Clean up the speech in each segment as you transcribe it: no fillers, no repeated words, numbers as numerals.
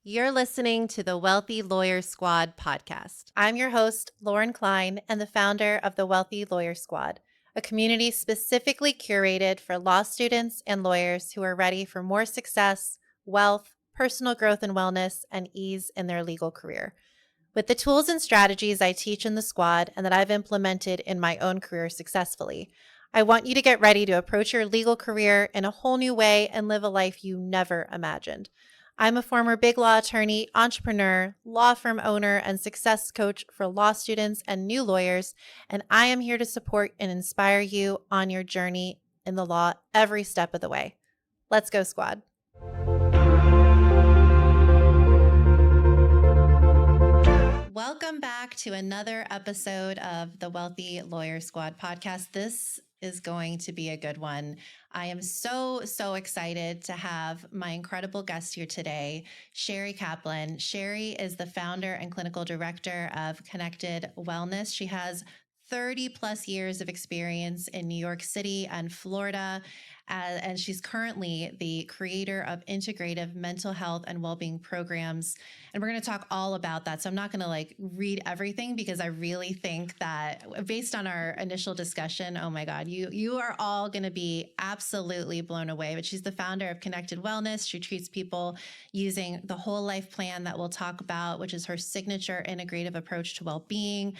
You're listening to the Wealthy Lawyer Squad podcast. I'm your host, Lauren Klein, and the founder of the Wealthy Lawyer Squad, a community specifically curated for law students and lawyers who are ready for more success, wealth, personal growth and wellness, and ease in their legal career. With the tools and strategies I teach in the squad and that I've implemented in my own career successfully, I want you to get ready to approach your legal career in a whole new way and live a life you never imagined. I'm a former big law attorney, entrepreneur, law firm owner, and success coach for law students and new lawyers, and I am here to support and inspire you on your journey in the law every step of the way. Let's go, squad. Welcome back to another episode of the Wealthy Lawyer Squad podcast. This is going to be a good one. I am so excited to have my incredible guest here today, Shari Kaplan. Shari is the founder and clinical director of Connected Wellness. She has 30 plus years of experience in New York City and Florida. And she's currently the creator of integrative mental health and well-being programs. And we're going to talk all about that. So I'm not going to read everything because I really think that based on our initial discussion, oh my God, you are all going to be absolutely blown away. But she's the founder of Connected Wellness. She treats people using the whole life plan that we'll talk about, which is her signature integrative approach to well-being.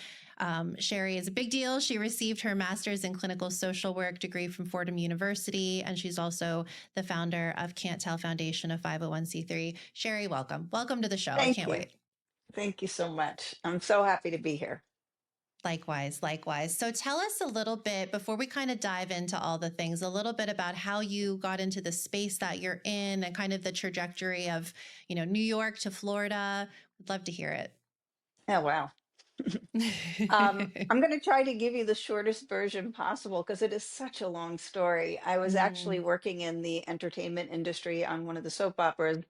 Shari is a big deal. She received her master's in clinical social work degree from Fordham University, and she's also the founder of Can't Tell Foundation, a 501c3. Shari, welcome. Welcome to the show. I Thank can't you. wait. Thank you so much. I'm so happy to be here. Likewise. So tell us a little bit before we kind of dive into all the things, a little bit about how you got into the space that you're in and kind of the trajectory of, New York to Florida. Would love to hear Oh, wow. it. I'm going to try to give you the shortest version possible because it is such a long story. I was actually Mm. working in the entertainment industry on one of the soap operas,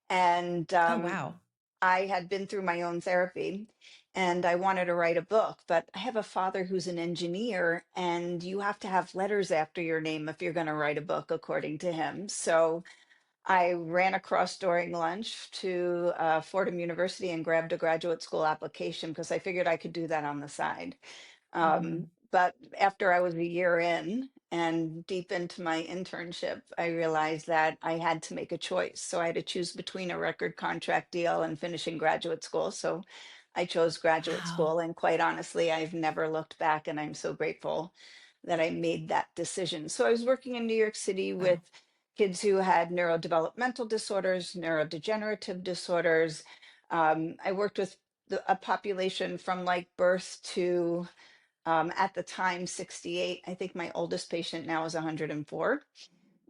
and Oh, wow. I had been through my own therapy and I wanted to write a book, but I have a father who's an engineer, and you have to have letters after your name if you're going to write a book, according to him. So I ran across during lunch to Fordham University and grabbed a graduate school application because I figured I could do that on the side. Mm. But after I was a year in and deep into my internship, I realized that I had to make a choice. So I had to choose between a record contract deal and finishing graduate school. So I chose graduate Wow. school. And quite honestly, I've never looked back. And I'm so grateful that I made that decision. So I was working in New York City with Wow. kids who had neurodevelopmental disorders, neurodegenerative disorders. I worked with a population from like birth to at the time 68. I think my oldest patient now is 104,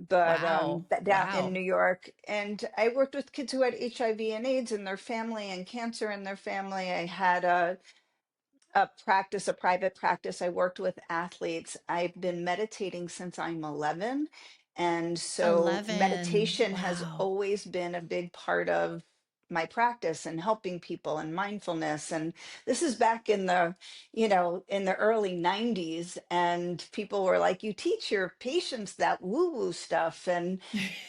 but Wow. down in Wow. New York. And I worked with kids who had HIV and AIDS in their family and cancer in their family. I had a private practice. I worked with athletes. I've been meditating since I'm 11. And so 11. meditation has Wow. always been a big part of my practice and helping people and mindfulness. And this is back in in the early 90s. And people were like, you teach your patients that woo-woo stuff. And,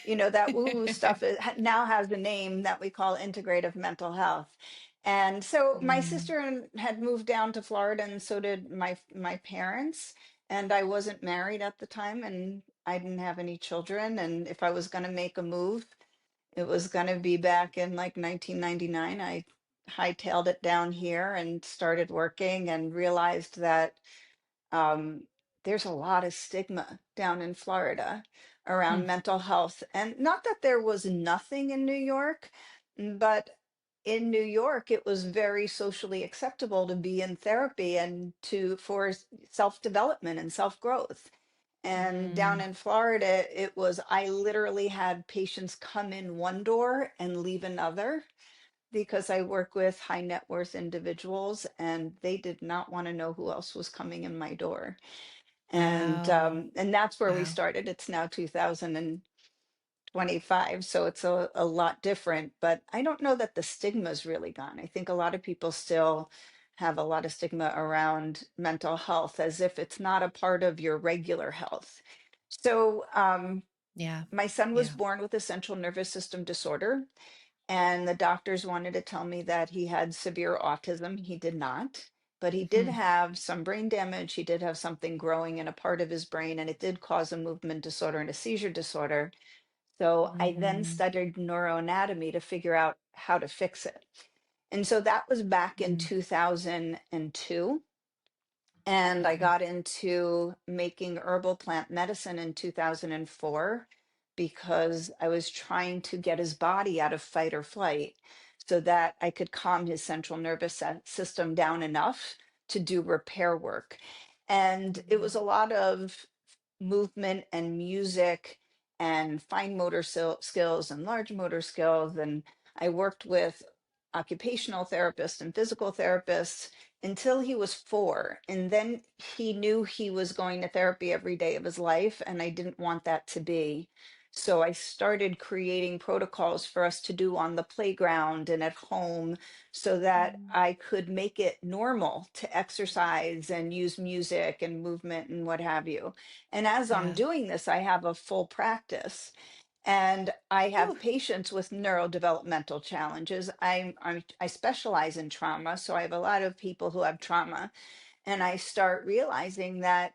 that woo-woo stuff now has a name that we call integrative mental health. And so my Mm. sister had moved down to Florida, and so did my parents. And I wasn't married at the time, and I didn't have any children. And if I was going to make a move, it was going to be back in like 1999. I hightailed it down here and started working, and realized that um, there's a lot of stigma down in Florida around Mm. mental health. And not that there was nothing in New York, but in New York, it was very socially acceptable to be in therapy and for self-development and self-growth. And down Mm. in Florida, it was, I literally had patients come in one door and leave another because I work with high net worth individuals, and they did not want to know who else was coming in my door. Wow. And that's where we Wow. started. It's now 2025, so it's a lot different, but I don't know that the stigma's really gone. I think a lot of people still have a lot of stigma around mental health as if it's not a part of your regular health. So Yeah. my son was Yeah. born with a central nervous system disorder, And the doctors wanted to tell me that he had severe autism. He did not, but he did Hmm. have some brain damage. He did have something growing in a part of his brain, and it did cause a movement disorder and a seizure disorder. So I then Mm-hmm. studied neuroanatomy to figure out how to fix it. And so that was back in Mm. 2002. And I Okay. got into making herbal plant medicine in 2004 because I was trying to get his body out of fight or flight so that I could calm his central nervous system down enough to do repair work. And it was Mhm. a lot of movement and music and fine motor skills and large motor skills. And I worked with occupational therapists and physical therapists until he was 4. And then he knew he was going to therapy every day of his life. And I didn't want that to be. So I started creating protocols for us to do on the playground and at home so that Mm. I could make it normal to exercise and use music and movement and what have you. And as I'm Yeah. doing this, I have a full practice. And I Whew. have patients with neurodevelopmental challenges. I specialize in trauma, so I have a lot of people who have trauma. And I start realizing that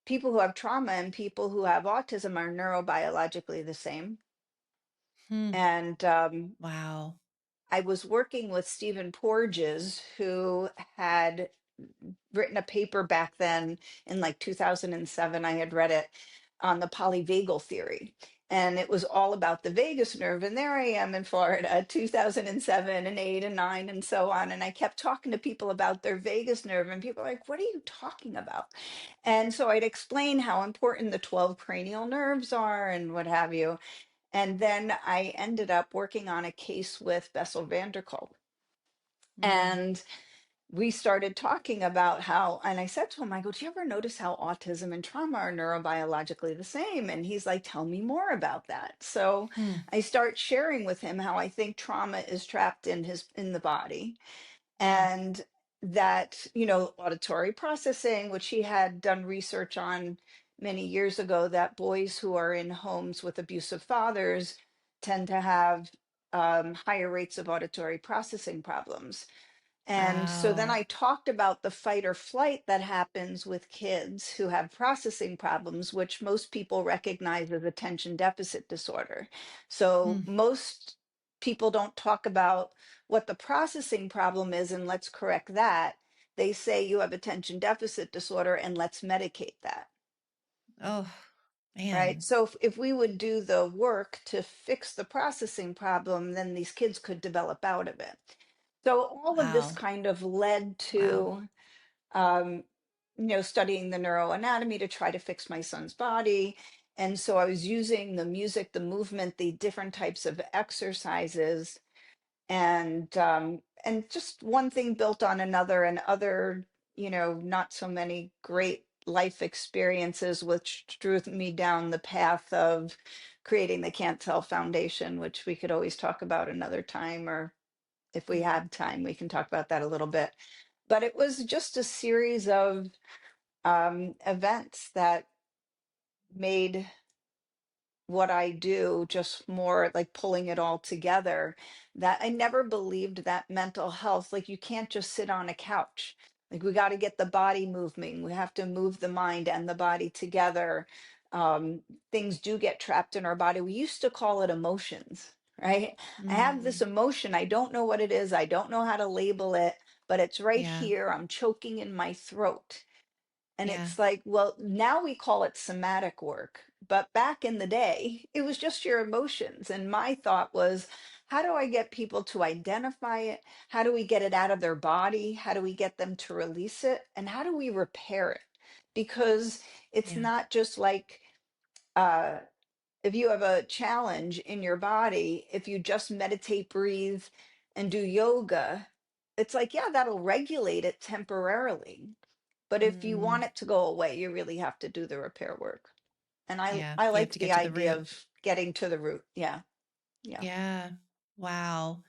people who have trauma and people who have autism are neurobiologically the same. Hmm. And Wow. I was working with Stephen Porges, who had written a paper back then in like 2007. I had read it on the polyvagal theory. And it was all about the vagus nerve. And there I am in Florida, 2007 and 8 and 9 and so on. And I kept talking to people about their vagus nerve. And people are like, what are you talking about? And so I'd explain how important the 12 cranial nerves are and what have you. And then I ended up working on a case with Bessel van der Kolk. Mm. And we started talking about how, and I said to him, I go, do you ever notice how autism and trauma are neurobiologically the same? And he's like, tell me more about that. So Hmm. I start sharing with him how I think trauma is trapped in the body, Yeah. and that, auditory processing, which he had done research on many years ago, that boys who are in homes with abusive fathers tend to have higher rates of auditory processing problems. And so then Wow. I talked about the fight or flight that happens with kids who have processing problems, which most people recognize as attention deficit disorder. So Hmm. most people don't talk about what the processing problem is and let's correct that. They say you have attention deficit disorder and let's medicate that. Oh, Right. man. So if we would do the work to fix the processing problem, then these kids could develop out of it. So all of this Wow. kind of led Wow. to, um, studying the neuroanatomy to try to fix my son's body. And so I was using the music, the movement, the different types of exercises, and just one thing built on another, and other, not so many great life experiences, which drew me down the path of creating the Can't Tell Foundation, which we could always talk about another time, or if we Yeah. have time, we can talk about that a little bit. But it was just a series of events that made what I do just more like pulling it all together. That I never believed that mental health, like you can't just sit on a couch. Like we got to get the body moving. We have to move the mind and the body together. Things do get trapped in our body. We used to call it emotions, right? I have this Mm. emotion. I don't know what it is. I don't know how to label it, but it's right Yeah. here. I'm choking in my throat. And Yeah. it's like, well, now we call it somatic work. But back in the day, it was just your emotions. And my thought was, how do I get people to identify it? How do we get it out of their body? How do we get them to release it? And how do we repair it? Because it's Yeah. not just like, uh, if you have a challenge in your body, if you just meditate, breathe, and do yoga, it's like, yeah, that'll regulate it temporarily, but if you Mm. want it to go away, you really have to do the repair work. And I Yeah. I You have like to the get to the idea root. of getting to the root. Yeah. Yeah. Yeah. Wow.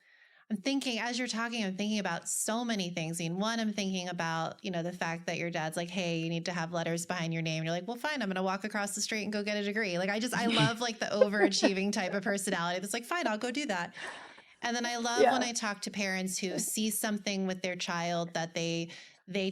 I'm thinking as you're talking, I'm thinking about so many things. I mean, one, I'm thinking about, the fact that your dad's like, hey, you need to have letters behind your name. You're like, well, fine, I'm going to walk across the street and go get a degree. Like, I love like the overachieving type of personality that's like, fine, I'll go do that. And then I love when Yeah. I talk to parents who see something with their child that they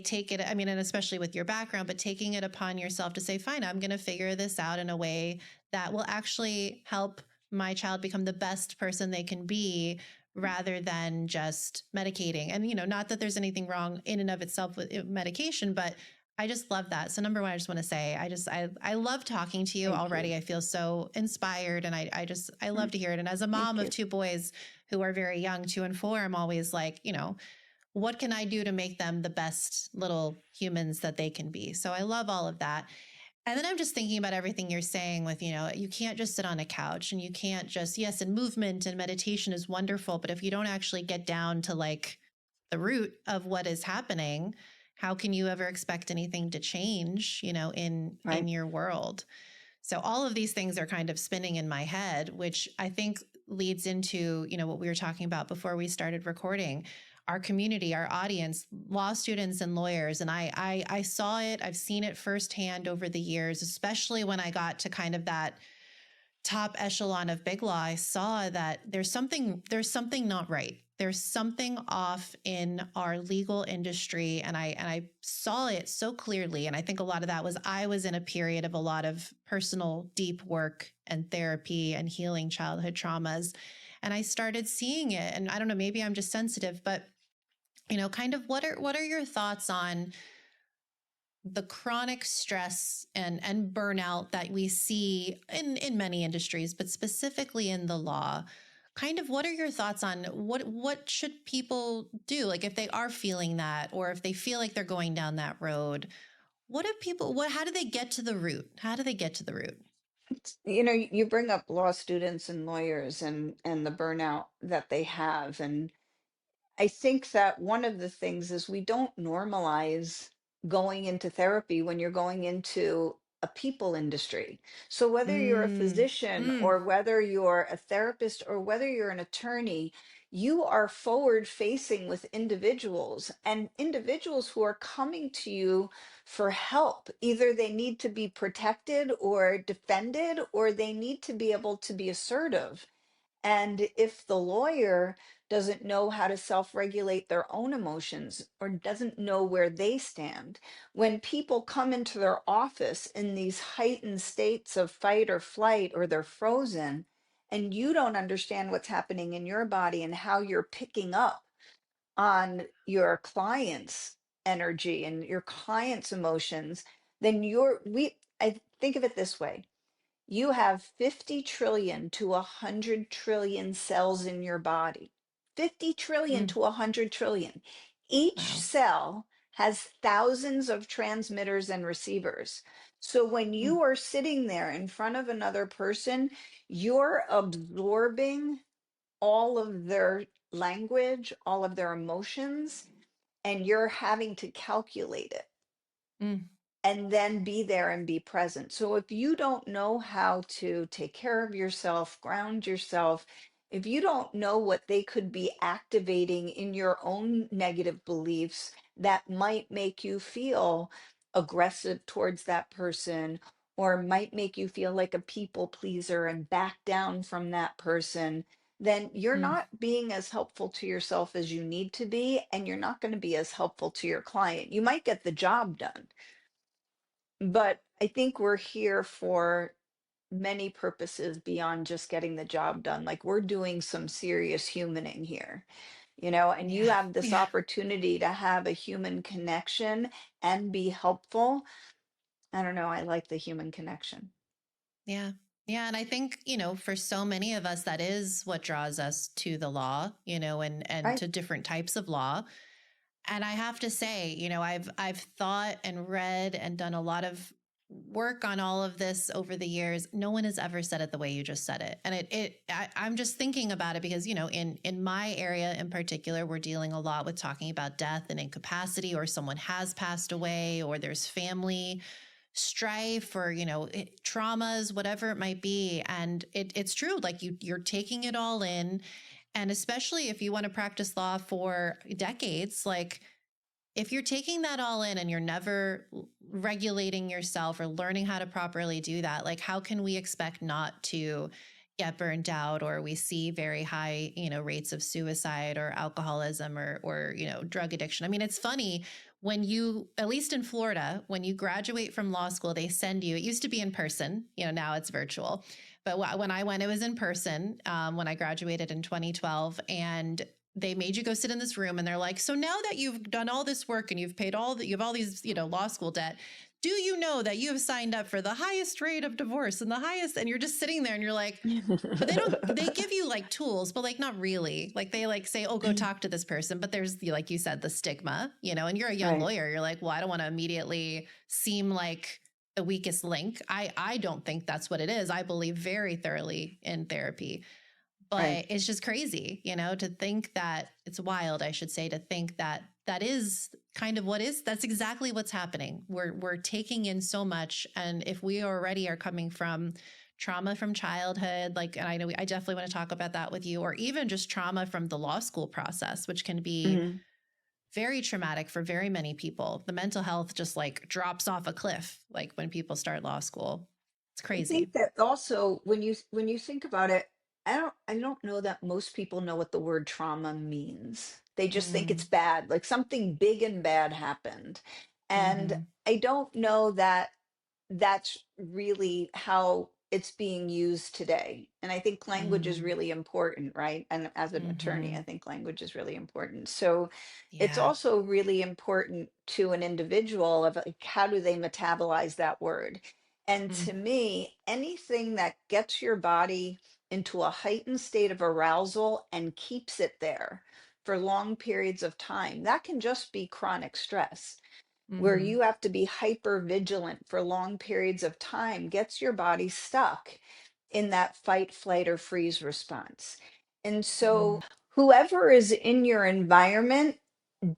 take it, I mean, and especially with your background, but taking it upon yourself to say, fine, I'm going to figure this out in a way that will actually help my child become the best person they can be rather than just medicating. And, not that there's anything wrong in and of itself with medication, but I just love that. So number one, I just want to say, I love talking to you Thank you. already. I feel so inspired and I love Mm, to hear it. And as a mom Thank of you. two boys who are very young, 2 and 4, I'm always like, what can I do to make them the best little humans that they can be? So I love all of that. And then I'm just thinking about everything you're saying with, you can't just sit on a couch and you can't just, yes, and movement and meditation is wonderful. But if you don't actually get down to like the root of what is happening, how can you ever expect anything to change, in Right. your world? So all of these things are kind of spinning in my head, which I think leads into, what we were talking about before we started recording. Our community, our audience, law students and lawyers. And I saw it, I've seen it firsthand over the years, especially when I got to kind of that top echelon of big law. I saw that there's something not right. There's something off in our legal industry. And I saw it so clearly. And I think a lot of that was I was in a period of a lot of personal deep work and therapy and healing childhood traumas. And I started seeing it. And I don't know, maybe I'm just sensitive, but kind of what are your thoughts on the chronic stress and burnout that we see in many industries, but specifically in the law? Kind of what are your thoughts on what should people do? Like if they are feeling that, or if they feel like they're going down that road, how do they get to the root? How do they get to the root? You bring up law students and lawyers and the burnout that they have. And I think that one of the things is we don't normalize going into therapy when you're going into a people industry. So whether you're a Mm, physician mm, or whether you're a therapist or whether you're an attorney, you are forward facing with individuals and individuals who are coming to you for help. Either they need to be protected or defended, or they need to be able to be assertive. And if the lawyer doesn't know how to self regulate their own emotions or doesn't know where they stand, when people come into their office in these heightened states of fight or flight, or they're frozen, and you don't understand what's happening in your body and how you're picking up on your client's energy and your client's emotions, then I think of it this way: you have 50 trillion to 100 trillion cells in your body. 50 trillion mm. to 100 trillion. Each Wow. cell has thousands of transmitters and receivers. So when Mm, you are sitting there in front of another person, you're absorbing all of their language, all of their emotions, and you're having to calculate it mm, and then be there and be present. So if you don't know how to take care of yourself, ground yourself, if you don't know what they could be activating in your own negative beliefs that might make you feel aggressive towards that person, or might make you feel like a people pleaser and back down from that person, then you're mm. not being as helpful to yourself as you need to be, and you're not going to be as helpful to your client. You might get the job done, but I think we're here for many purposes beyond just getting the job done. Like, we're doing some serious humaning here, and you Yeah. have this Yeah. opportunity to have a human connection and be helpful. I don't know. I like the human connection. Yeah. Yeah. And I think, for so many of us, that is what draws us to the law, and Right. to different types of law. And I have to say, I've thought and read and done a lot of work on all of this over the years. No one has ever said it the way you just said it. And I'm just thinking about it because, in my area in particular, we're dealing a lot with talking about death and incapacity, or someone has passed away, or there's family strife, or traumas, whatever it might be. And it's true, like you're taking it all in. And especially if you want to practice law for decades, like if you're taking that all in and you're never regulating yourself or learning how to properly do that, like how can we expect not to get burned out, or we see very high, rates of suicide or alcoholism or drug addiction. I mean, it's funny when you, at least in Florida, when you graduate from law school, they send you, it used to be in person, now it's virtual. But when I went, it was in person when I graduated in 2012. And they made you go sit in this room and they're like, so now that you've done all this work and you've paid you have all these, law school debt, do you know that you have signed up for the highest rate of divorce and the highest, and you're just sitting there and you're like, but they give you like tools, but like not really. Like they like say, oh, go talk to this person. But there's, like you said, the stigma, and you're a young Right. lawyer. You're like, well, I don't want to immediately seem like the weakest link. I don't think that's what it is. I believe very thoroughly in therapy. Right. But it's just crazy, to think that it's wild, I should say, to think that that is kind of that's exactly what's happening. We're taking in so much. And if we already are coming from trauma from childhood, like, and I know I definitely want to talk about that with you, or even just trauma from the law school process, which can be Mhm. very traumatic for very many people. The mental health just like drops off a cliff, like when people start law school. It's I crazy. think that also when you think about it, I don't know that most people know what the word trauma means. They just think it's Mm, bad, like something big and bad happened. And mm-hmm, I don't know that that's really how it's being used today. And I think language is mm, really important, right? And as an attorney, mm-hmm. I think language is really important. So it's Yeah. also really important to an individual of like, how do they metabolize that word? And Mm, to me, anything that gets your body into a heightened state of arousal and keeps it there for long periods of time, that can just be chronic stress where mm-hmm, you have to be hyper vigilant for long periods of time, gets your body stuck in that fight, flight, or freeze response. And mm-hmm, so, whoever is in your environment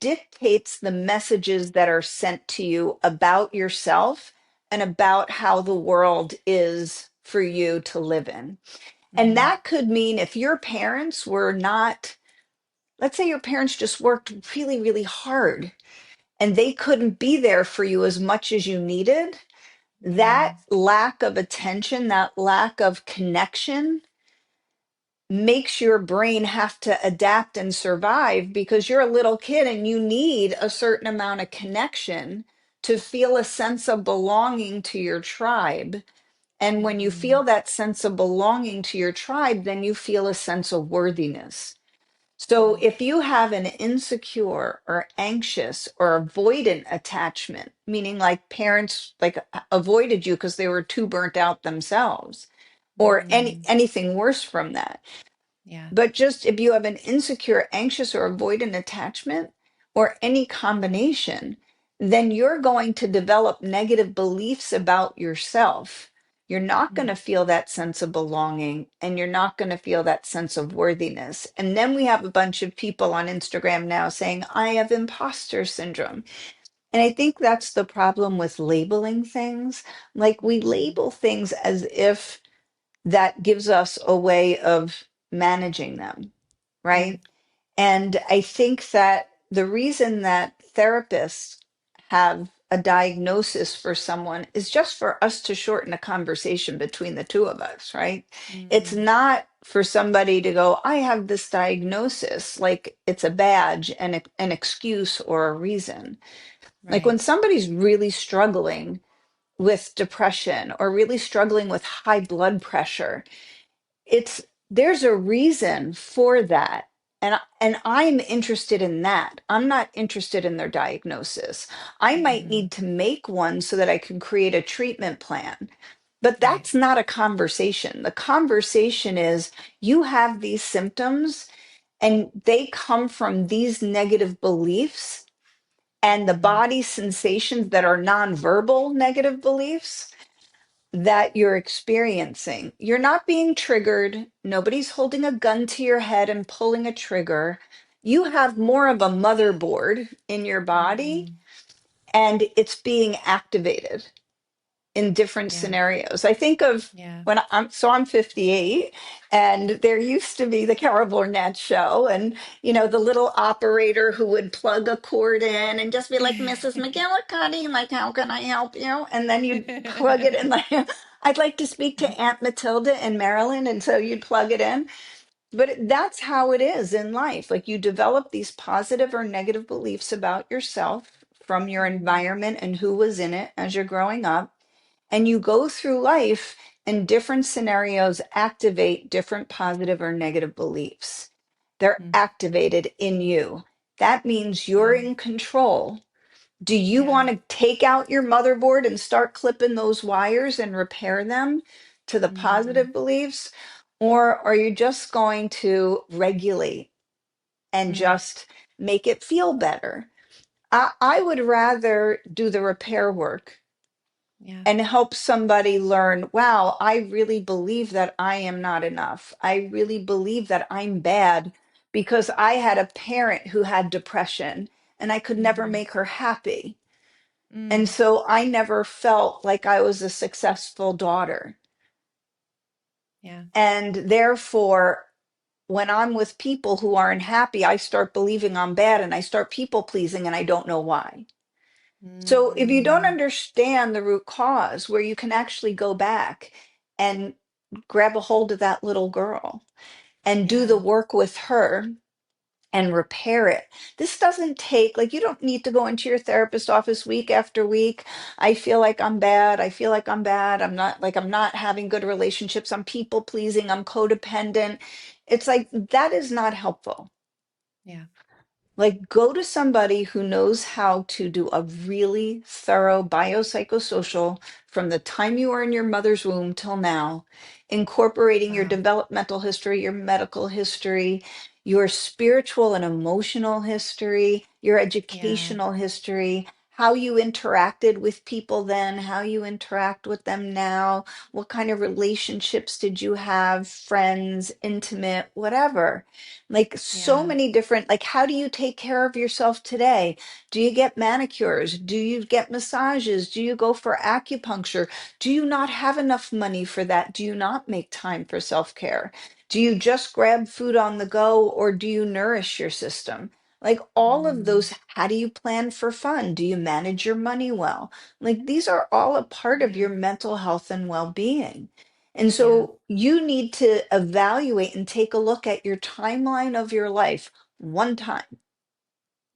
dictates the messages that are sent to you about yourself and about how the world is for you to live in. And mm-hmm, that could mean if your parents were not, let's say your parents just worked really, really hard and they couldn't be there for you as much as you needed, mm, that lack of attention, that lack of connection makes your brain have to adapt and survive because you're a little kid and you need a certain amount of connection to feel a sense of belonging to your tribe. And when you mm-hmm, feel that sense of belonging to your tribe, then you feel a sense of worthiness. So mm, if you have an insecure or anxious or avoidant attachment, meaning like parents like avoided you because they were too burnt out themselves, or mm, anything worse from that. yeah. But just if you have an insecure, anxious, or avoidant attachment, or any combination, then you're going to develop negative beliefs about yourself. You're not going Mm, to feel that sense of belonging and you're not going to feel that sense of worthiness. And then we have a bunch of people on Instagram now saying, I have imposter syndrome. And I think that's the problem with labeling things. Like we mm, label things as if that gives us a way of managing them, yeah. right? And I think that the reason that therapists have a diagnosis for someone is just for us to shorten a conversation between the two of us, right? It's Mm, not for somebody to go, I have this diagnosis, like it's a badge and an excuse or a reason. Like when right. somebody's really struggling with depression or really struggling with high blood pressure, it's there's a reason for that. And I'm interested in that. I'm not interested in their diagnosis. I might Mm-hmm, need to make one so that I can create a treatment plan. But right. that's not a conversation. The conversation is you have these symptoms and they come from these negative beliefs and the Mm, body sensations that are nonverbal negative beliefs that you're experiencing. You're not being triggered. Nobody's holding a gun to your head and pulling a trigger. You have more of a motherboard in your body mm-hmm, and it's being activated in different yeah. scenarios. I think of Yeah. when I'm 58 and there used to be the Carol Burnett show and the little operator who would plug a cord in and just be like, Mrs. McGillicuddy, like how can I help you? And then you'd plug it in. I'd like to speak to Aunt Matilda in Maryland. And so you'd plug it in. But that's how it is in life. Like you develop these positive or negative beliefs about yourself from your Mhm. environment and who was in it as you're growing up. And you go through life and different scenarios activate different positive or negative beliefs. They're Mm. activated in you. That means you're Yeah. in control. Do you Yeah. want to take out your motherboard and start clipping those wires and repair them to the Mm. positive beliefs? Or are you just going to regulate and Mm. just make it feel better? I would rather do the repair work Yeah. and help somebody learn, wow, I really believe that I am not enough. I really believe that I'm bad because I had a parent who had depression and I could never Mhm. make her happy. And Mm. so I never felt like I was a successful daughter. Yeah. And therefore, when I'm with people who aren't happy, I start believing I'm bad and I start people pleasing and I don't know why. So if you don't Mm. understand the root cause, where you can actually go back and grab a hold of that little girl and do the Yeah. work with her and repair it. This doesn't take, like, you don't need to go into your therapist office week after week. I feel like I'm bad. I feel like I'm bad. I'm not having good relationships. I'm people pleasing. I'm codependent. It's like that is not helpful. Yeah. Like, go to somebody who knows how to do a really thorough biopsychosocial from the time you were in your mother's womb till now, incorporating your Wow. developmental history, your medical history, your spiritual and emotional history, your Yeah. educational history, how you interacted with people then, how you interact with them now, what kind of relationships did you have, friends, intimate, whatever, like so Yeah. many different, like, how do you take care of yourself today? Do you get manicures? Do you get massages? Do you go for acupuncture? Do you not have enough money for that? Do you not make time for self-care? Do you just grab food on the go or do you nourish your system? Like all of Mm. those, how do you plan for fun? Do you manage your money well? Like these are all a part of Yeah. your mental health and well-being. And Yeah. so you need to evaluate and take a look at your timeline of your life one time.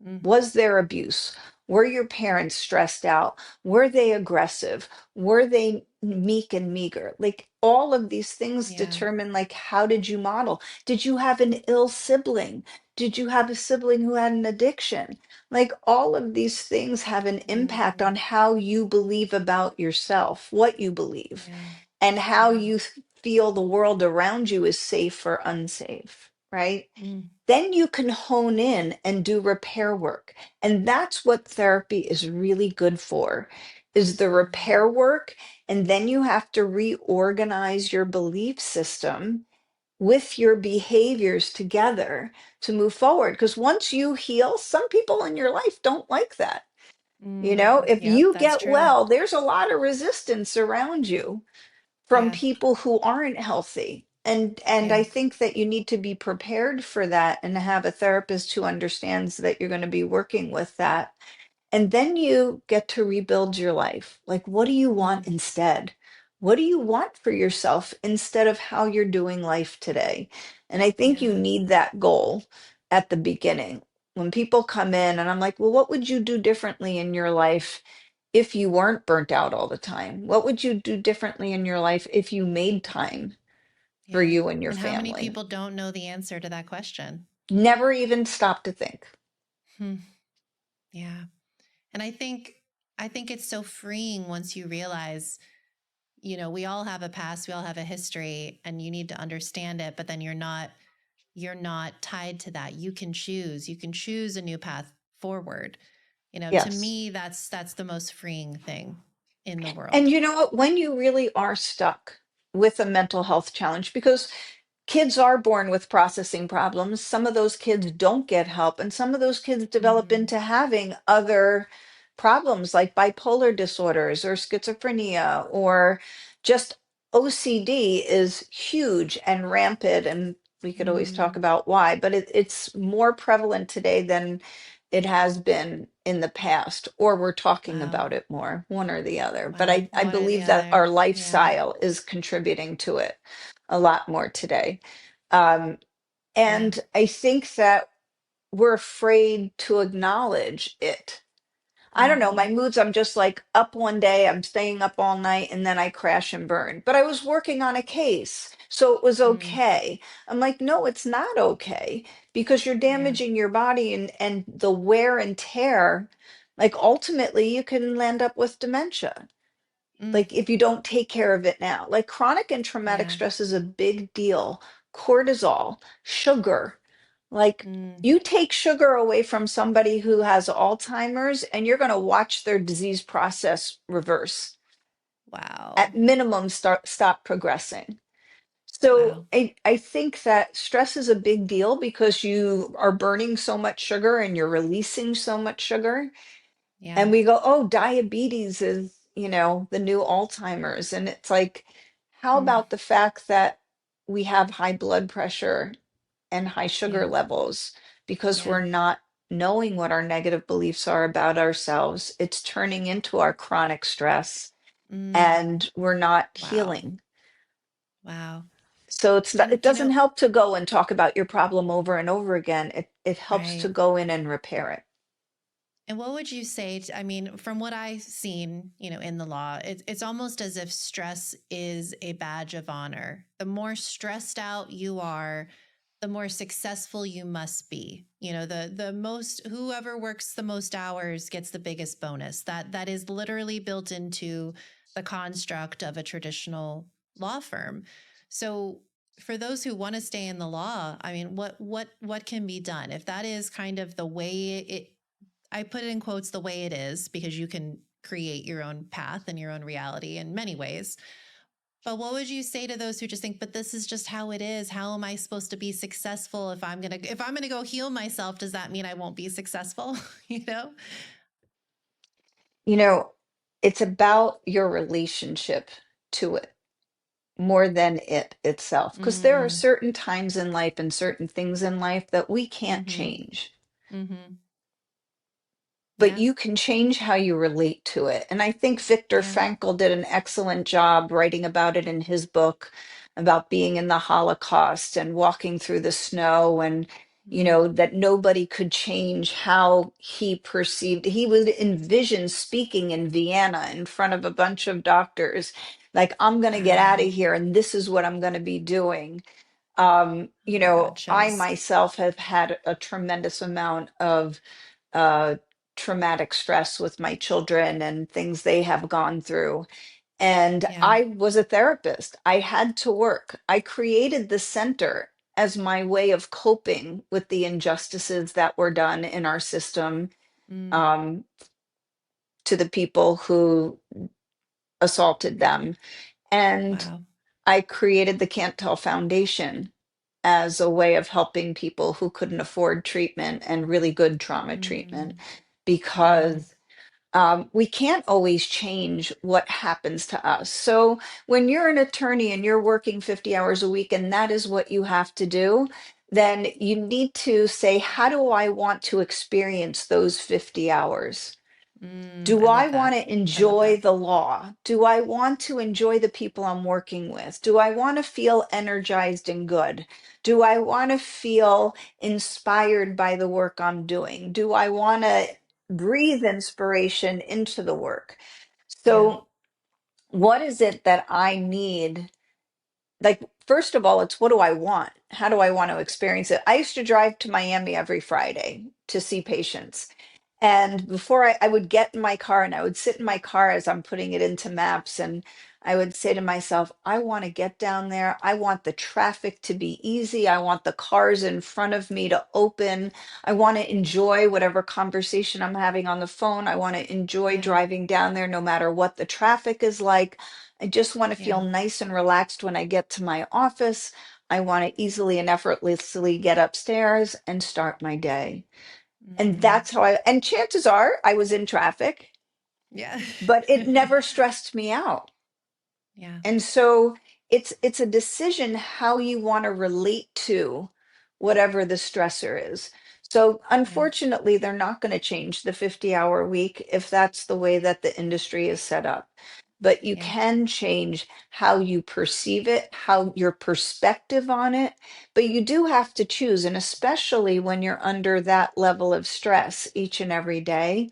Mm. Was there abuse? Were your parents stressed out? Were they aggressive? Were they meek and meager? Like all of these things Yeah. determine like how did you model? Did you have an ill sibling? Did you have a sibling who had an addiction? Like all of these things have an impact Mm. on how you believe about yourself, what you believe, Yeah. and how Yeah. you feel the world around you is safe or unsafe, right? Mm. Then you can hone in and do repair work. And that's what therapy is really good for, is the Mm. repair work. And then you have to reorganize your belief system with your behaviors together to move forward. Because once you heal, some people in your life don't like that. You know, Mm. if Yep, you that's get true. well, there's a lot of resistance around you from Yeah. people who aren't healthy. And Yeah. I think that you need to be prepared for that and have a therapist who understands that you're going to be working with that. And then you get to rebuild your life. Like, what do you Mm. want instead? What do you want for yourself instead of how you're doing life today? And I think you Yeah. need that goal at the beginning. When people come in and I'm like, well, what would you do differently in your life if you weren't burnt out all the time? What would you do differently in your life if you made time for Yeah. you and your And how many family? people don't know the answer to that question? Never even stop to think. Hmm. Yeah. And I think it's so freeing once you realize, we all have a past, we all have a history, and you need to understand it, but then you're not tied to that. You can choose. You can choose a new path forward. To Yes. me, that's the most freeing thing in the And world. you know what? When you really are stuck with a mental health challenge, because kids are born with processing problems, some of those kids don't get help, and some of those kids develop Mm-hmm. into having other problems like bipolar disorders or schizophrenia or just OCD is huge and rampant. And we could always talk Mm-hmm. about why, but it's more prevalent today it has been in the past, or we're talking Wow. about it more, one or the other. But Wow. I One or the believe that other. our Yeah. lifestyle is contributing to it a lot more today. Um, Yeah. and I think that we're afraid to acknowledge it. I don't know, Mm-hmm. my moods, I'm just like up one day, I'm staying up all night, and then I crash and burn. But I was working on a case, so it was Mm. okay. I'm like, no, it's not okay because you're Yeah. damaging your body and the wear and tear. Like ultimately, you can land up with dementia. Mm. Like if you don't take care of it now. Like chronic and traumatic Yeah. stress is a big deal. Cortisol, sugar. Like Mm. you take sugar away from somebody who has Alzheimer's and you're going to watch their disease process reverse. Wow. At minimum, stop progressing. So Wow. I think that stress is a big deal because you are burning so much sugar and you're releasing so much sugar. Yeah. And we go, oh, diabetes is, the new Alzheimer's. And it's like, how Mm. about the fact that we have high blood pressure and high sugar Yeah. levels because Yeah. we're not knowing what our negative beliefs are about ourselves? It's turning into our chronic stress Mm. and we're not Wow. healing. Wow. So And it doesn't help to go and talk about your problem over and over again. It helps to right. go in and repair it. And what would you say I mean, from what I've seen, in the law, it's almost as if stress is a badge of honor. The more stressed out you are, the more successful you must be. The most, whoever works the most hours gets the biggest bonus. That is literally built into the construct of a traditional law firm. So for those who want to stay in the law, I mean, what can be done if that is kind of the way it, I put it in quotes, the way it is, because you can create your own path and your own reality in many ways. But what would you say to those who just think, but this is just how it is? How am I supposed to be successful if I'm gonna go heal myself? Does that mean I won't be successful? you know? You know, it's about your relationship to it more than it itself. Because there are Mm, certain times in life and certain things in life that we can't mm-hmm. change, Mm-hmm. but Yeah. you can change how you relate to it. And I think Viktor Yeah. Frankl did an excellent job writing about it in his book about being in the Holocaust and walking through the snow and Mm, that nobody could change how he perceived. He would envision speaking in Vienna in front of a bunch of doctors, like, I'm going to get out of wow. here and this is what I'm going to be doing. Oh my God, I chills. myself have had a tremendous amount of uh, traumatic stress with my children and things they have gone through. And Yeah. I was a therapist. I had to work. I created the center as my way of coping with the injustices that were done in our system, Mm, um, to the people who assaulted them. And wow. I created the Can't Tell Foundation as a way of helping people who couldn't afford treatment and really good trauma treatment Mm, wow. because we can't always change what happens to us. So when you're an attorney and you're working 50 hours a week and that is what you have to do, then you need to say, how do I want to experience those 50 hours? Mm, Do I I love want that. to I love enjoy that. the law? Do I want to enjoy the people I'm working with? Do I want to feel energized and good? Do I want to feel inspired by the work I'm doing? Do I want to breathe inspiration into the work? Yeah. So, what is it that I need? Like, first of all, it's what do I want? How do I want to experience it? I used to drive to Miami every Friday to see patients. And before I would get in my car and I would sit in my car as I'm putting it into maps, and I would say to myself, I want to get down there. I want the traffic to be easy. I want the cars in front of me to open. I want to enjoy whatever conversation I'm having on the phone. I want to enjoy Yeah. driving down there no matter what the traffic is like. I just want to feel Yeah. nice and relaxed when I get to my office. I want to easily and effortlessly get upstairs and start my day. And Mm, that's how and chances are I was in traffic, yeah. but it never stressed me out. yeah. And so it's a decision how you want to relate to whatever the stressor is. So Yeah. unfortunately, they're not going to change the 50-hour week if that's the way that the industry is set up. But you Yeah. can change how you perceive it, how your perspective on it. But you do have to choose, and especially when you're under that level of stress each and every day,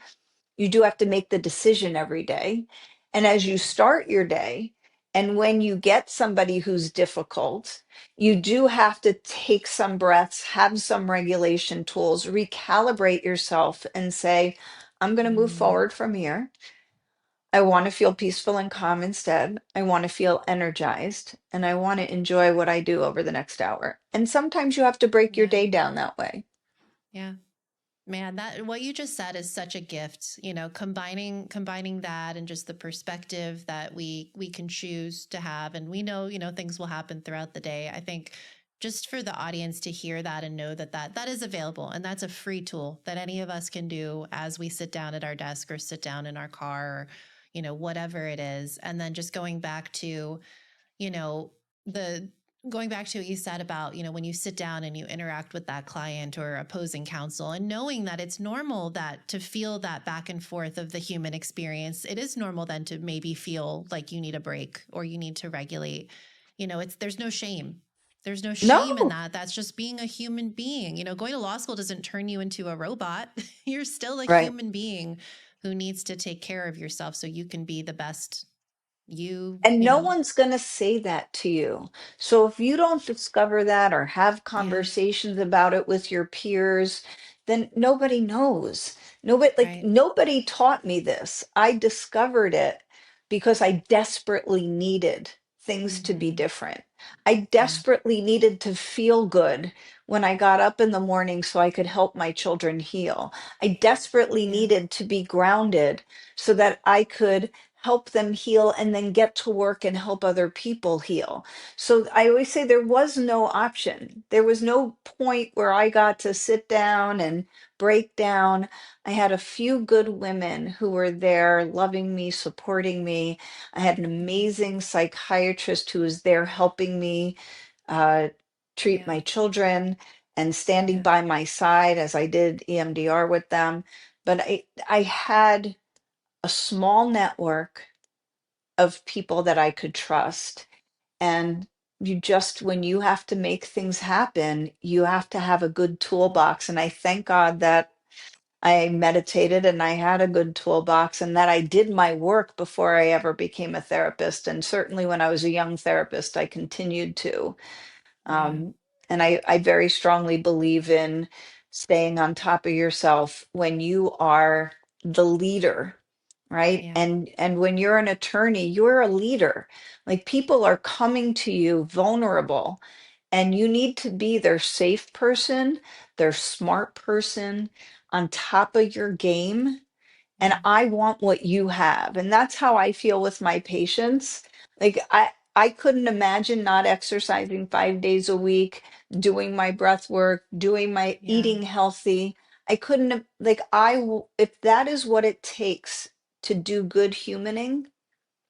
you do have to make the decision every day. And as you start your day, and when you get somebody who's difficult, you do have to take some breaths, have some regulation tools, recalibrate yourself, and say, I'm going to move Mm, forward from here. I want to feel peaceful and calm instead. I want to feel energized, and I want to enjoy what I do over the next hour. And sometimes you have to break your yeah. day down that way. Yeah. Man, that what you just said is such a gift, combining that and just the perspective that we can choose to have, and we know, things will happen throughout the day. I think just for the audience to hear that and know that is available, and that's a free tool that any of us can do as we sit down at our desk or sit down in our car, or whatever it is. And then just you know, the going back to what you said about, when you sit down and you interact with that client or opposing counsel, and knowing that it's normal that to feel that back and forth of the human experience, it is normal then to maybe feel like you need a break or you need to regulate. There's no shame. There's no shame in No, that. That's just being a human being. Going to law school doesn't turn you into a robot. You're still a right. human being who needs to take care of yourself so you can be the best you, And no one's going to say that to you. So if you don't discover that or have yeah, conversations about it with your peers, then nobody knows. right. Nobody taught me this. I discovered it because I desperately needed things to be Mm-hmm. different. I Yeah. desperately needed to feel good when I got up in the morning so I could help my children heal. I desperately Yeah. needed to be grounded so that I could help them heal and then get to work and help other people heal. So I always say there was no option. There was no point where I got to sit down and break down. I had a few good women who were there loving me, supporting me. I had an Mm, amazing psychiatrist who was there helping me uh, treat yeah. my children and standing Yeah. by my side as I did EMDR with them. But I had a small network of people that I could trust. And when you have to make things happen, you have to have a good toolbox. And I thank God that I meditated and I had a good toolbox and that I did my work before I ever became a therapist. And certainly when I was a young therapist, I continued to. Yeah. Um, and I very strongly believe in staying on top of yourself when you are the leader, right? Yeah. And when you're an attorney, you're a leader. Like people are coming to you vulnerable, and you need to be their safe person, their smart person, on top of your game, and Yeah. I want what you have. And that's how I feel with my patients. Like I couldn't imagine not exercising 5 days a week, doing my breath work, doing my Yeah. eating healthy. I couldn't if that is what it takes to do good humaning,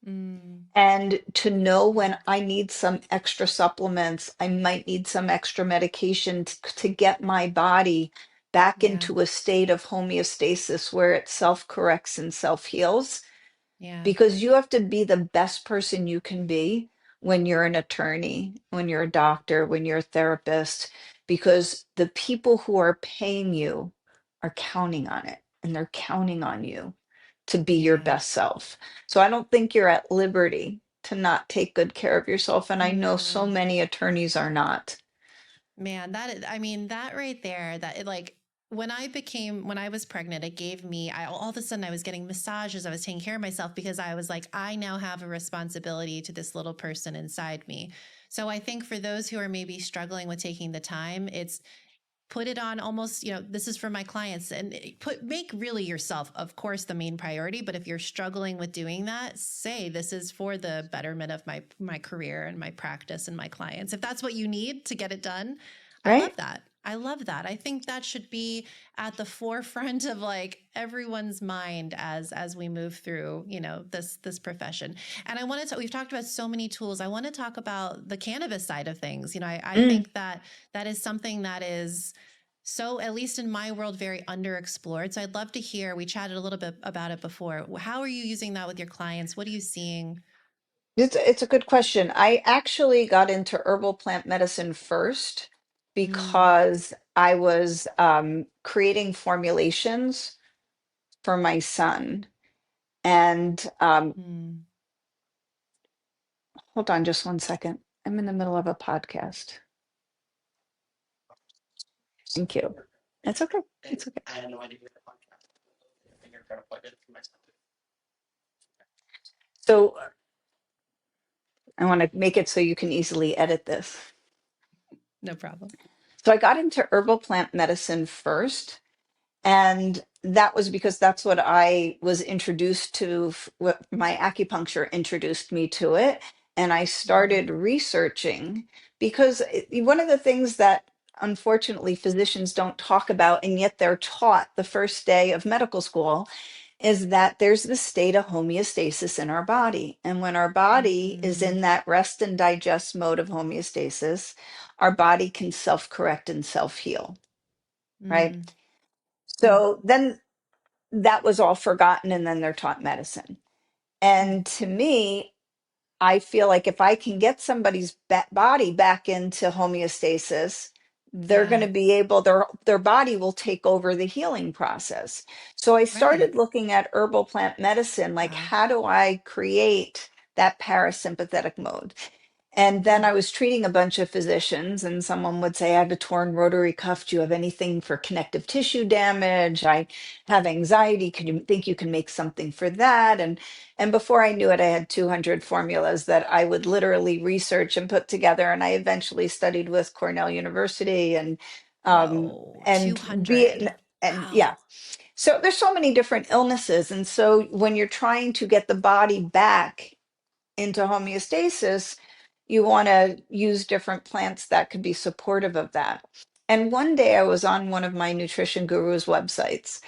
Mm, and to know yeah. when I need some extra supplements, I might need some extra medication to get my body back Yeah. into a state of homeostasis where it self corrects and self heals. Yeah. Because you have to be the best person you can be when you're an attorney, when you're a doctor, when you're a therapist, because the people who are paying you are counting on it and they're counting on you to be your Yeah. best self. So I don't think you're at liberty to not take good care of yourself. And I know so No. many attorneys are not. Man, I mean, that right there, that it like, when I was pregnant, it gave me, all of a sudden I was getting massages. I was taking care of myself because I was like, I now have a responsibility to this little person inside me. So I think for those who are maybe struggling with taking the time, it's put it on almost, this is for my clients, and make really yourself, of course, the main priority. But if you're struggling with doing that, say this is for the betterment of my career and my practice and my clients. If that's what you need to get it done, I love Right? that. I love that. I think that should be at the forefront of like everyone's mind as we move through, this profession. And I want to we've talked about so many tools. I want to talk about the cannabis side of things. I Mm, think that is something that is so, at least in my world, very underexplored. So I'd love to hear, we chatted a little bit about it before. How are you using that with your clients? What are you seeing? It's a good question. I actually got into herbal plant medicine first Mm, because I was creating formulations for my son. And mm. hold on just one second. I'm in the middle of a podcast. Thank you. It's okay. It's okay. So I want to make it so you can easily edit this. No problem. So I got into herbal plant medicine first. And that was because that's what I was introduced to, what my acupuncture introduced me to it. And I Mm, started researching because one of the things that unfortunately physicians don't talk about, and yet they're taught the first day of medical school, is that there's the state of homeostasis in our body. And when our body is mm, in that rest and digest mode of homeostasis, our body can self correct and self heal, right? mm, mm. So then that was all forgotten, and then they're taught medicine. Mm. And to me, I feel like if I can get somebody's body back into homeostasis, they're going Yeah, to be able, their body will take over the healing process. So I right. started looking at herbal plant medicine, like Wow. how do I create that parasympathetic mode? And then Mm. I was treating a bunch of physicians, and someone would say, I have a torn rotary cuff. Do you have anything for connective tissue damage? I have anxiety. Can you think you can make something for that? And before I knew it, I had 200 formulas that I would literally research and put together. And I eventually studied with Cornell University um, Whoa, and be 200. and Wow. yeah. So there's so many different illnesses. And so when you're trying to get the body back into homeostasis, you want to use different plants that could be supportive of that. And one day I was on one of my nutrition gurus websites,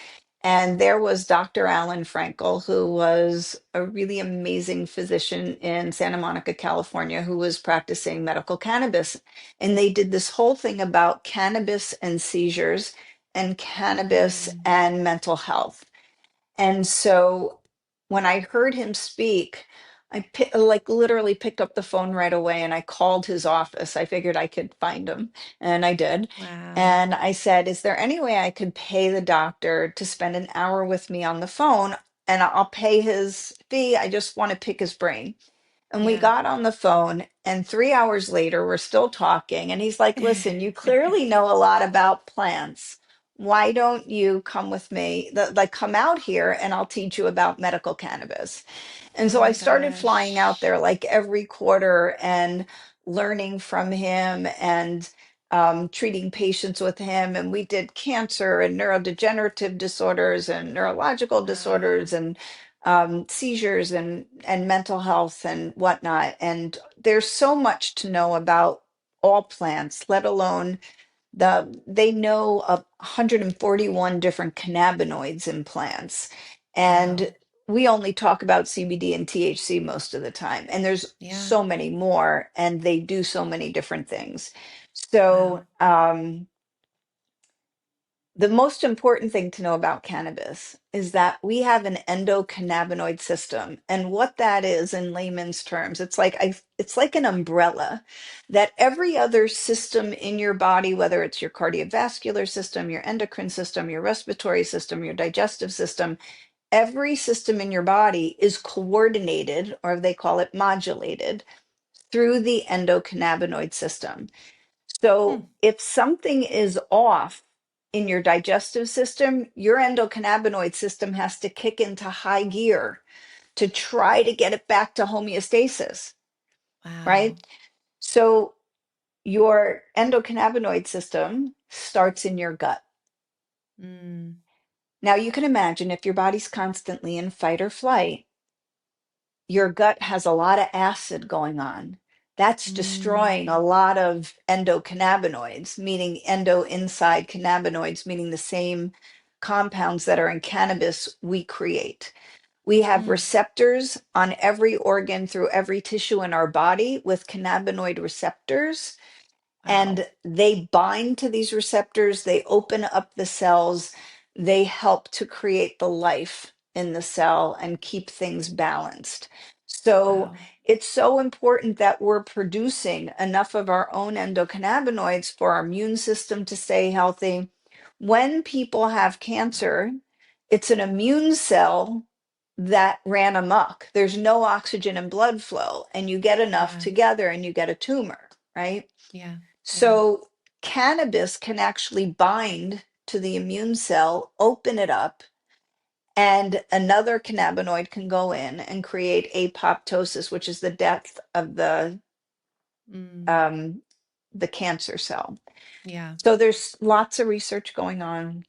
and there was Dr. Alan Frankel, who was a really amazing physician in Santa Monica, California, who was practicing medical cannabis. And they did this whole thing about cannabis and seizures and cannabis Mm, and mental health. And so when I heard him speak, like literally picked up the phone right away and I called his office. I figured I could find him, and I did. wow. And I said, is there any way I could pay the doctor to spend an hour with me on the phone, and I'll pay his fee? I just want to pick his brain. And we Yeah. got on the phone, and 3 hours later, we're still talking. And he's like, listen, you clearly know a lot about plants. Why don't you come with me? Like, come out here and I'll teach you about medical cannabis. And Oh so I my started flying out gosh. there like every quarter and learning from him and treating patients with him. And we did cancer and neurodegenerative disorders and neurological disorders Wow. and seizures and mental health and whatnot. And there's so much to know about all plants, let alone they know of 141 different cannabinoids in plants. And Wow. we only talk about CBD and THC most of the time. And there's Yeah. so many more, and they do so many different things. Wow. So, the most important thing to know about cannabis is that we have an endocannabinoid system. And what that is in layman's terms, it's like an umbrella that every other system in your body, whether it's your cardiovascular system, your endocrine system, your respiratory system, your digestive system, every system in your body is coordinated, or they call it modulated, through the endocannabinoid system. So Hmm. if something is off in your digestive system, your endocannabinoid system has to kick into high gear to try to get it back to homeostasis, right? Wow. So your endocannabinoid system starts in your gut. Mm, Now you can imagine if your body's constantly in fight or flight, your gut has a lot of acid going on. That's destroying a mm, lot of endocannabinoids, meaning endo inside cannabinoids, meaning the same compounds that are in cannabis we create. We have mm. receptors on every organ through every tissue in our body with cannabinoid receptors. Wow. and they bind to these receptors, they open up the cells, they help to create the life in the cell and keep things balanced. So Wow. it's so important that we're producing enough of our own endocannabinoids for our immune system to stay healthy. When people have cancer, it's an immune cell that ran amok. There's no oxygen and blood flow, and you get enough Yeah. together and you get a tumor, right? Yeah. Yeah. So cannabis can actually bind to the immune cell, open it up, and another cannabinoid can go in and create apoptosis, which is the death of Mm. um, the cancer cell. Yeah. So there's lots of research going on.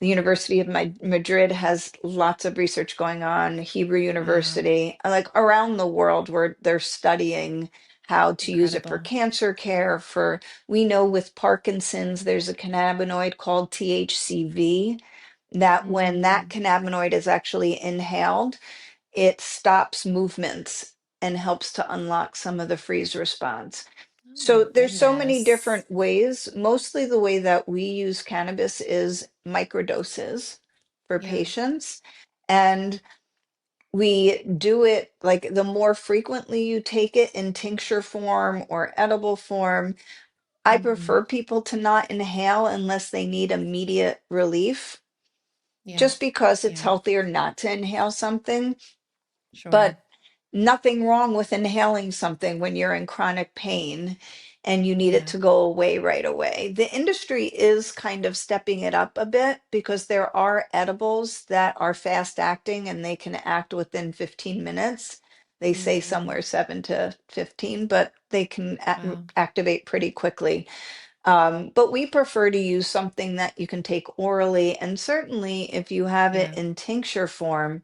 The University of Madrid has lots of research going on, Hebrew Wow. University, like around the world where they're studying how to use it for Incredible. cancer care. For, we know with Parkinson's, there's a cannabinoid called THCV that when that Mm. cannabinoid is actually inhaled, it stops movements and helps to unlock some of the freeze response. Oh So my there's so many goodness. different ways. Mostly the way that we use cannabis is microdoses for Yeah. patients. And we do it like the more frequently you take it in tincture form or edible form. I Hmm. prefer people to not inhale unless they need immediate relief, Yeah. just because it's Yeah. healthier not to inhale something. Sure. But nothing wrong with inhaling something when you're in chronic pain and you need it Yeah. to go away right away. The industry is kind of stepping it up a bit because there are edibles that are fast acting and they can act within 15 minutes. They say Hmm. somewhere 7 to 15, but they can Wow. activate pretty quickly. But we prefer to use something that you can take orally. And certainly, if you have it Yeah. in tincture form,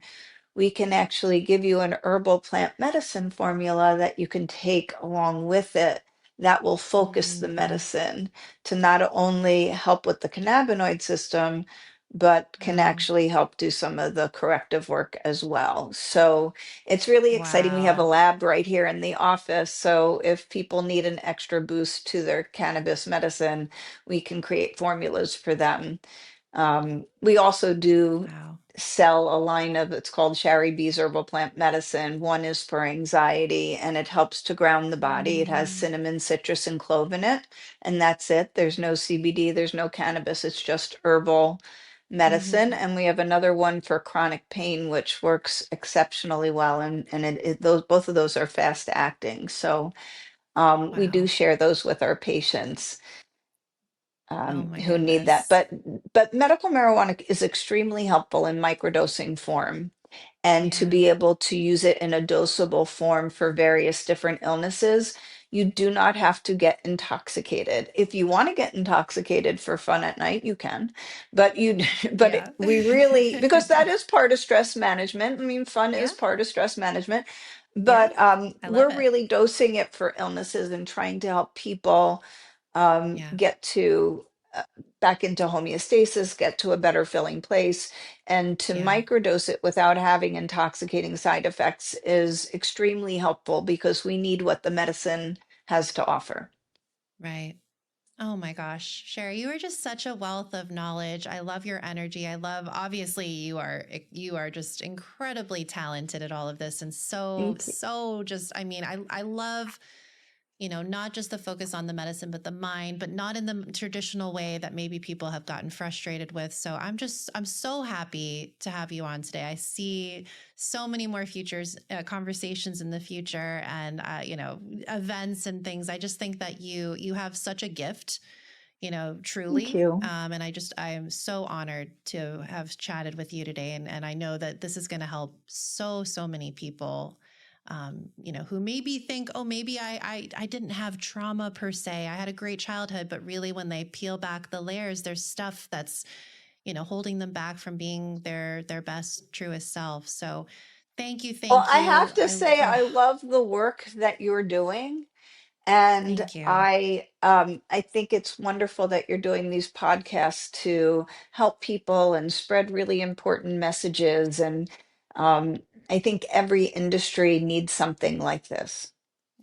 we can actually give you an herbal plant medicine formula that you can take along with it that will focus the Mm. medicine to not only help with the cannabinoid system, but can Wow. actually help do some of the corrective work as well. So it's really exciting. We have a Wow. lab right here in the office. So if people need an extra boost to their cannabis medicine, we can create formulas for them. We also do Wow. sell a line of, it's called Shari B's Herbal Plant Medicine. One is for anxiety and it helps to ground the body. It has Mm. cinnamon, citrus, and clove in it, and that's it. There's no CBD, there's no cannabis, it's just herbal medicine. Hmm. And we have another one for chronic pain, which works exceptionally well. And those, both of those are fast acting. So we do Wow. share those with our patients Oh my who need that. goodness. But medical marijuana is extremely helpful in microdosing form, and to Yeah. be able to use it in a dosable form for various different illnesses. You do not have to get intoxicated. If you want to get intoxicated for fun at night, you can. But Yeah. we really, because that is part of stress management. I mean, fun is Yeah. part of stress management. Yeah. But I love we're it. really dosing it for illnesses and trying to help people Yeah. get to back into homeostasis, get to a better filling place, and to Yeah. microdose it without having intoxicating side effects is extremely helpful because we need what the medicine has to offer. Right. Oh my gosh, Sherry, you are just such a wealth of knowledge. I love your energy. I love obviously you are just incredibly talented at all of this and so Thank you. so just I love not just the focus on the medicine but the mind, but not in the traditional way that maybe people have gotten frustrated with. So I'm so happy to have you on today. I see so many more futures conversations in the future and events and things. I just think that you have such a gift, Thank truly. you. And I am so honored to have chatted with you today. And I know that this is going to help so many people, who maybe think, oh, maybe I didn't have trauma per se. I had a great childhood, but really when they peel back the layers, there's stuff that's, holding them back from being their best, truest self. So thank you. Well, Thank I you. have to say, I love the work that you're doing. And Thank you. I think it's wonderful that you're doing these podcasts to help people and spread really important messages. And um, I think every industry needs something like this.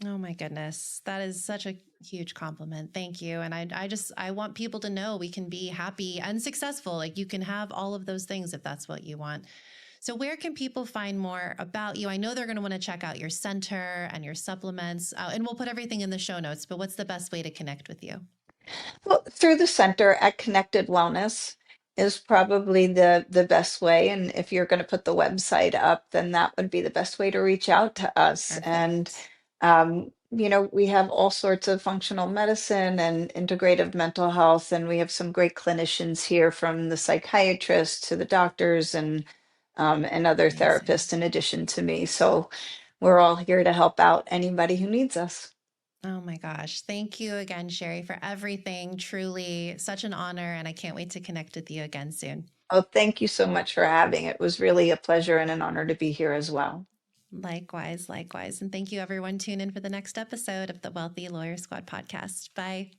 Oh my goodness. That is such a huge compliment. Thank you. And I want people to know we can be happy and successful. Like you can have all of those things if that's what you want. So where can people find more about you? I know they're going to want to check out your center and your supplements, and we'll put everything in the show notes, but what's the best way to connect with you? Well, through the center at Connected Wellness is probably the best way. And if you're going to put the website up, then that would be the best way to reach out to us. And Perfect. we have all sorts of functional medicine and integrative mental health, and we have some great clinicians here, from the psychiatrists to the doctors and other Amazing. therapists in addition to me. So we're all here to help out anybody who needs us. Oh my gosh. Thank you again, Shari, for everything. Truly such an honor. And I can't wait to connect with you again soon. Oh, thank you so much for having it. It was really a pleasure and an honor to be here as well. Likewise, likewise. And thank you, everyone. Tune in for the next episode of the Wealthy Lawyer Squad podcast. Bye.